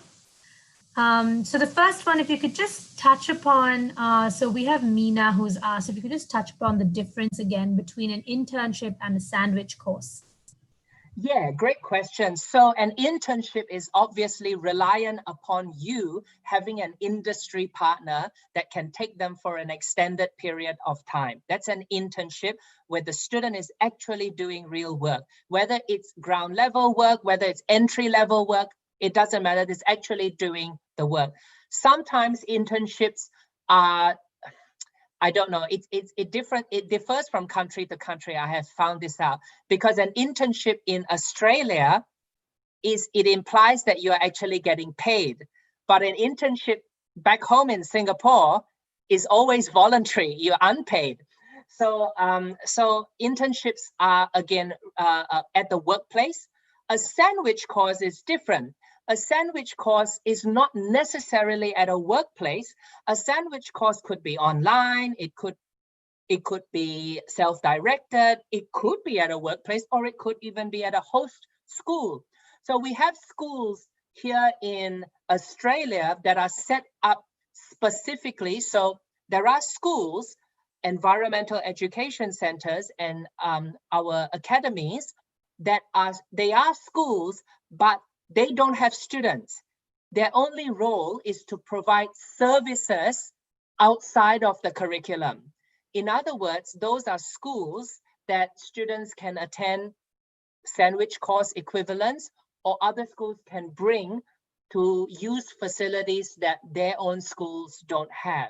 So the first one, if you could just touch upon, so we have Meena who's asked, if you could just touch upon the difference again between an internship and a sandwich course. Yeah, great question. So an internship is obviously reliant upon you having an industry partner that can take them for an extended period of time. That's an internship where the student is actually doing real work, whether it's ground level work, whether it's entry level work, it doesn't matter. It's actually doing the work. Sometimes internships are, I don't know. It differs from country to country. I have found this out because an internship in Australia it implies that you are actually getting paid, but an internship back home in Singapore is always voluntary. You're unpaid. So internships are again at the workplace. A sandwich course is different. A sandwich course is not necessarily at a workplace. A sandwich course could be online. It could be self-directed. It could be at a workplace, or it could even be at a host school. So we have schools here in Australia that are set up specifically. So there are schools, environmental education centers, and our academies that they are schools, but they don't have students. Their only role is to provide services outside of the curriculum. In other words, those are schools that students can attend sandwich course equivalents, or other schools can bring to use facilities that their own schools don't have.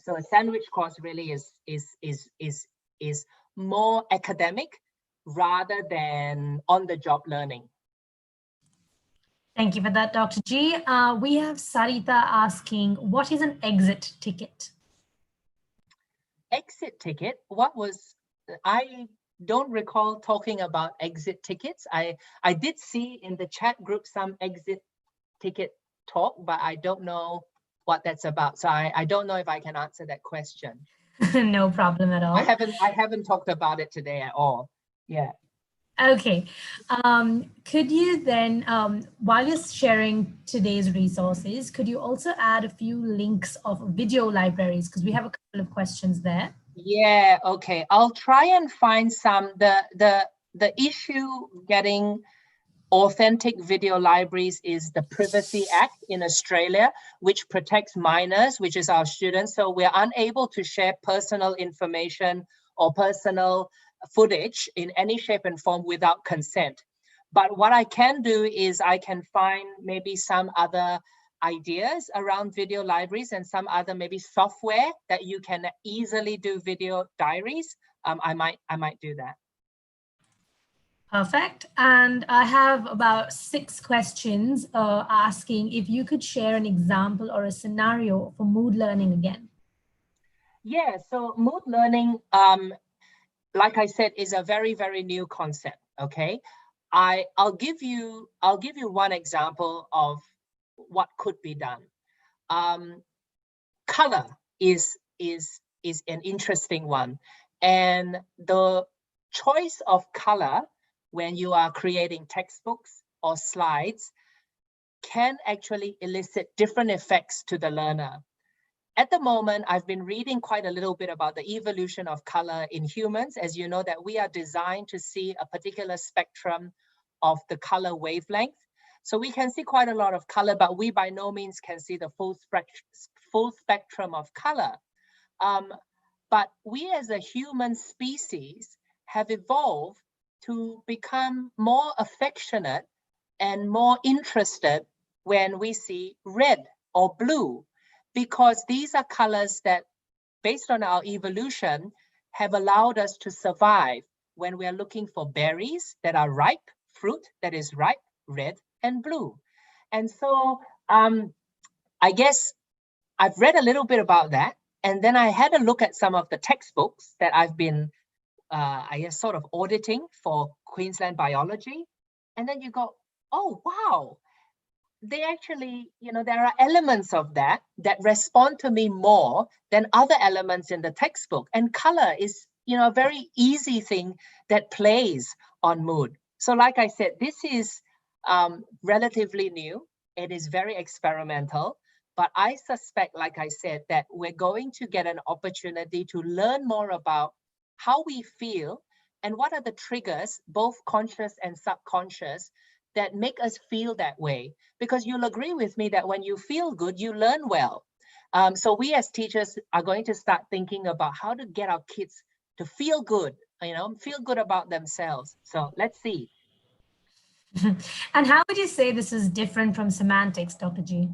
So a sandwich course really is more academic rather than on-the-job learning. Thank you for that, Dr. G. We have Sarita asking, what is an exit ticket? Exit ticket? I don't recall talking about exit tickets. I did see in the chat group some exit ticket talk, but I don't know what that's about. So I don't know if I can answer that question. No problem at all. I haven't talked about it today at all. Yeah. Okay. Could you then, while you're sharing today's resources, could you also add a few links of video libraries? Because we have a couple of questions there. Yeah, okay. I'll try and find some. The issue getting authentic video libraries is the Privacy Act in Australia, which protects minors, which is our students. So we're unable to share personal information or personal footage in any shape and form without consent. But what I can do is I can find maybe some other ideas around video libraries and some other maybe software that you can easily do video diaries. I might do that. Perfect. And I have about 6 questions asking if you could share an example or a scenario for mood learning again. Yeah, so mood learning, like I said, is a very, very new concept. Okay, I'll give you one example of what could be done. Color is an interesting one, and the choice of color when you are creating textbooks or slides can actually elicit different effects to the learner. At the moment, I've been reading quite a little bit about the evolution of color in humans. As you know, that we are designed to see a particular spectrum of the color wavelength. So we can see quite a lot of color, but we by no means can see the full spectrum of color. But we as a human species have evolved to become more affectionate and more interested when we see red or blue, because these are colors that, based on our evolution, have allowed us to survive when we are looking for berries that are ripe, fruit that is ripe, red and blue. And so I guess I've read a little bit about that. And then I had a look at some of the textbooks that I've been, I guess, sort of auditing for Queensland biology. And then you go, oh, wow. They actually, there are elements of that respond to me more than other elements in the textbook. And color is, a very easy thing that plays on mood. So like I said, this is relatively new. It is very experimental. But I suspect, like I said, that we're going to get an opportunity to learn more about how we feel and what are the triggers, both conscious and subconscious, that make us feel that way? Because you'll agree with me that when you feel good, you learn well. So we as teachers are going to start thinking about how to get our kids to feel good, feel good about themselves. So let's see. And how would you say this is different from semantics, Dr. G?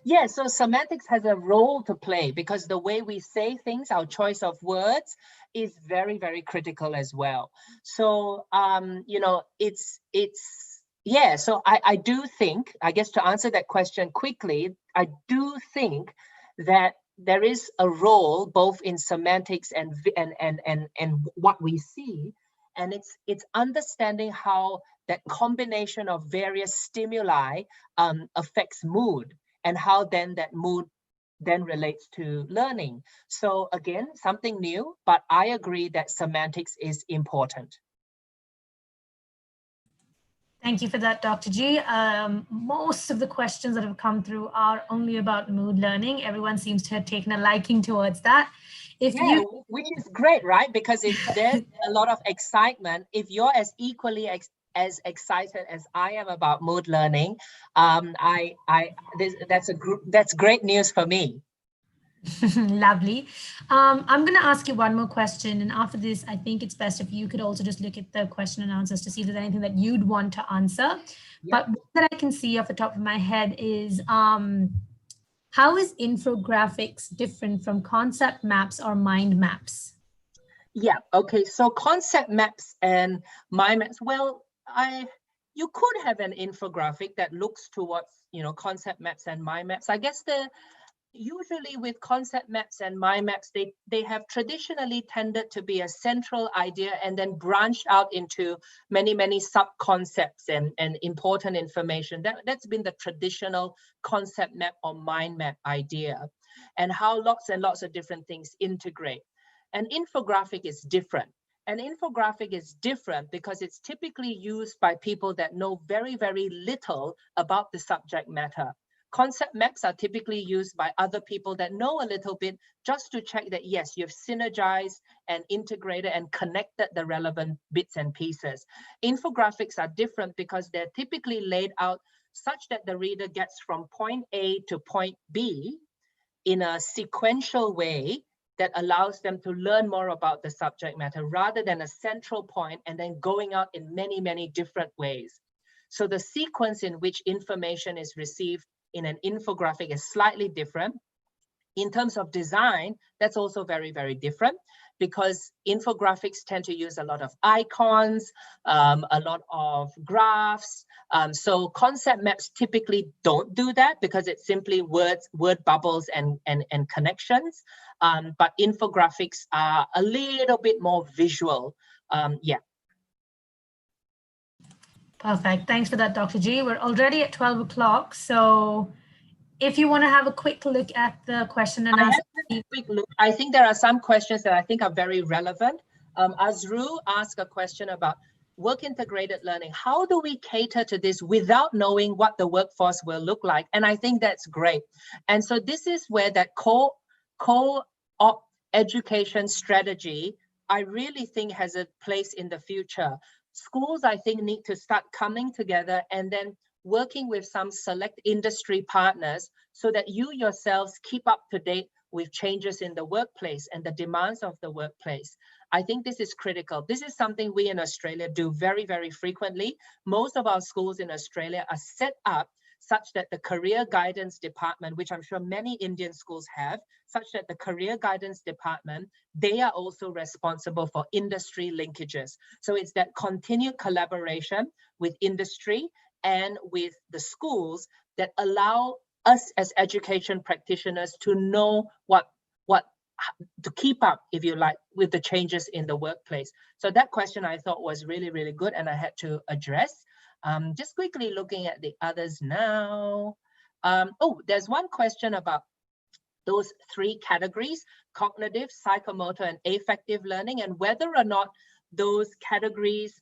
Yeah, so semantics has a role to play because the way we say things, our choice of words is very, very critical as well. So, yeah, so I do think, I guess to answer that question quickly, I do think that there is a role both in semantics and what we see, and it's understanding how that combination of various stimuli affects mood, and how then that mood then relates to learning. So again, something new, but I agree that semantics is important. Thank you for that, Dr. G. Most of the questions that have come through are only about mood learning. Everyone seems to have taken a liking towards that. Which is great, right? Because there's a lot of excitement. If you're as equally as excited as I am about mood learning, that's great news for me. Lovely. I'm going to ask you one more question, and after this, I think it's best if you could also just look at the question and answers to see if there's anything that you'd want to answer. Yep. But what that I can see off the top of my head is how is infographics different from concept maps or mind maps? Yeah, okay, so concept maps and mind maps, well, you could have an infographic that looks towards, concept maps and mind maps. I guess usually with concept maps and mind maps, they have traditionally tended to be a central idea and then branched out into many, many sub-concepts and important information. That's been the traditional concept map or mind map idea, and how lots and lots of different things integrate. An infographic is different. An infographic is different because it's typically used by people that know very, very little about the subject matter. Concept maps are typically used by other people that know a little bit, just to check that, yes, you've synergized and integrated and connected the relevant bits and pieces. Infographics are different because they're typically laid out such that the reader gets from point A to point B in a sequential way that allows them to learn more about the subject matter, rather than a central point and then going out in many, many different ways. So the sequence in which information is received in an infographic is slightly different. In terms of design, that's also very, very different, because infographics tend to use a lot of icons, a lot of graphs. So concept maps typically don't do that because it's simply words, word bubbles and connections. But infographics are a little bit more visual. Yeah. Perfect. Thanks for that, Dr. G. We're already at 12 o'clock. So if you want to have a quick look at the question and answer. Quick look. I think there are some questions that I think are very relevant. Azru asked a question about work integrated learning. How do we cater to this without knowing what the workforce will look like? And I think that's great. And so this is where that co-op education strategy, I really think, has a place in the future. Schools, I think, need to start coming together and then working with some select industry partners so that you yourselves keep up to date with changes in the workplace and the demands of the workplace. I think this is critical. This is something we in Australia do very, very frequently. Most of our schools in Australia are set up such that the career guidance department, which I'm sure many Indian schools have, such that the career guidance department, they are also responsible for industry linkages. So it's that continued collaboration with industry and with the schools that allow us as education practitioners to know what to keep up, if you like, with the changes in the workplace. So that question I thought was really, really good, and I had to address. Just quickly looking at the others now. There's one question about those three categories: cognitive, psychomotor, and affective learning, and whether or not those categories,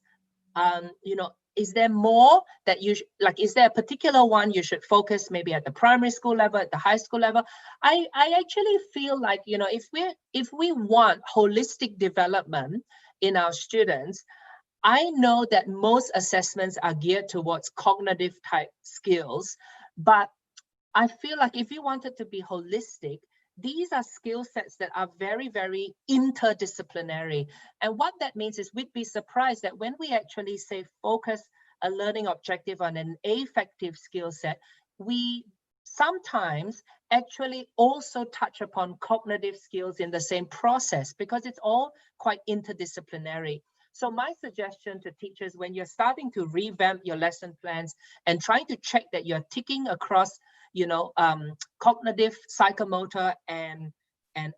is there more that you is there a particular one you should focus maybe at the primary school level, at the high school level? I actually feel like, if we want holistic development in our students, I know that most assessments are geared towards cognitive type skills, but I feel like if you want it to be holistic, these are skill sets that are very, very interdisciplinary. And what that means is we'd be surprised that when we actually say focus a learning objective on an affective skill set, we sometimes actually also touch upon cognitive skills in the same process because it's all quite interdisciplinary. So my suggestion to teachers when you're starting to revamp your lesson plans and trying to check that you're ticking across, you know, cognitive, psychomotor, and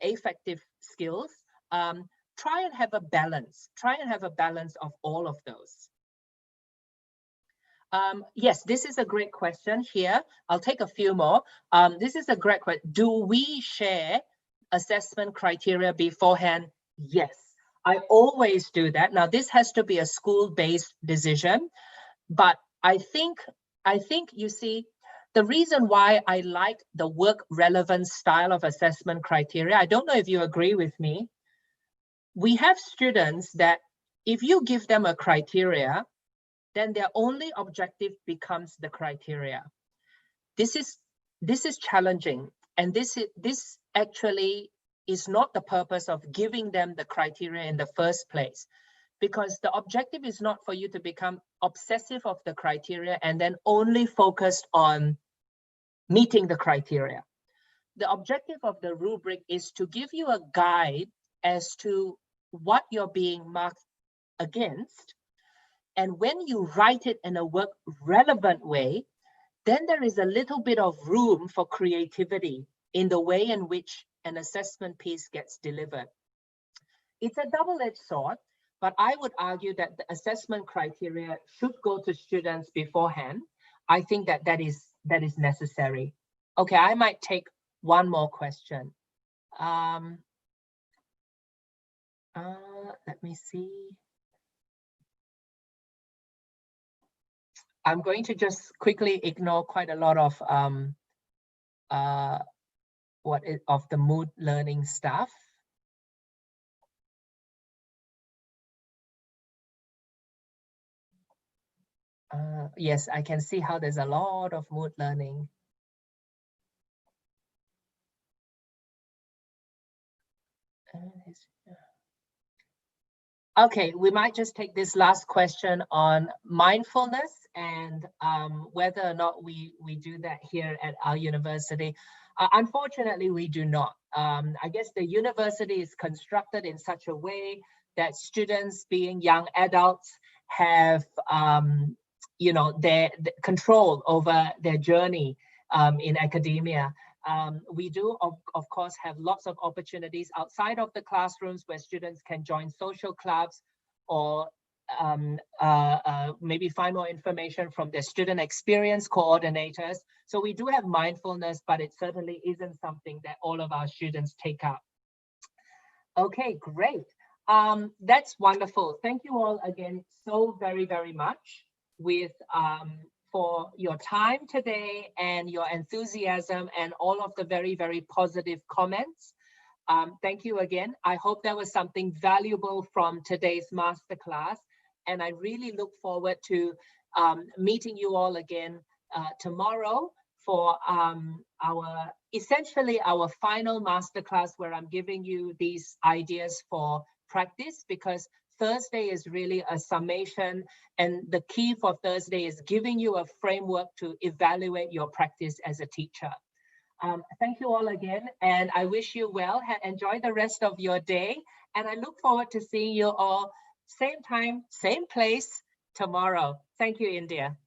affective skills, try and have a balance. Try and have a balance of all of those. Yes, this is a great question here. I'll take a few more. This is a great question. Do we share assessment criteria beforehand? Yes, I always do that. Now, this has to be a school-based decision, but I think you see, the reason why I like the work relevant style of assessment criteria, I don't know if you agree with me. We have students that if you give them a criteria, then their only objective becomes the criteria. This is challenging, and this actually is not the purpose of giving them the criteria in the first place, because the objective is not for you to become obsessive of the criteria and then only focused on meeting the criteria. The objective of the rubric is to give you a guide as to what you're being marked against. And when you write it in a work relevant way, then there is a little bit of room for creativity in the way in which an assessment piece gets delivered. It's a double-edged sword, but I would argue that the assessment criteria should go to students beforehand. I think that is necessary. Okay, I might take one more question. Let me see. I'm going to just quickly ignore quite a lot of of the mood learning stuff. Yes, I can see how there's a lot of mood learning. Okay, we might just take this last question on mindfulness and whether or not we do that here at our university. Unfortunately, we do not. I guess the university is constructed in such a way that students, being young adults, have you know, their control over their journey in academia. We do, of course, have lots of opportunities outside of the classrooms where students can join social clubs or maybe find more information from their student experience coordinators. So we do have mindfulness, but it certainly isn't something that all of our students take up. Okay, great. That's wonderful. Thank you all again so very, very much for your time today and your enthusiasm and all of the very, very positive comments. Thank you again. I hope there was something valuable from today's masterclass, and I really look forward to meeting you all again tomorrow for essentially our final masterclass, where I'm giving you these ideas for practice, because Thursday is really a summation, and the key for Thursday is giving you a framework to evaluate your practice as a teacher. Thank you all again, and I wish you well. Enjoy the rest of your day, and I look forward to seeing you all same time, same place tomorrow. Thank you, India.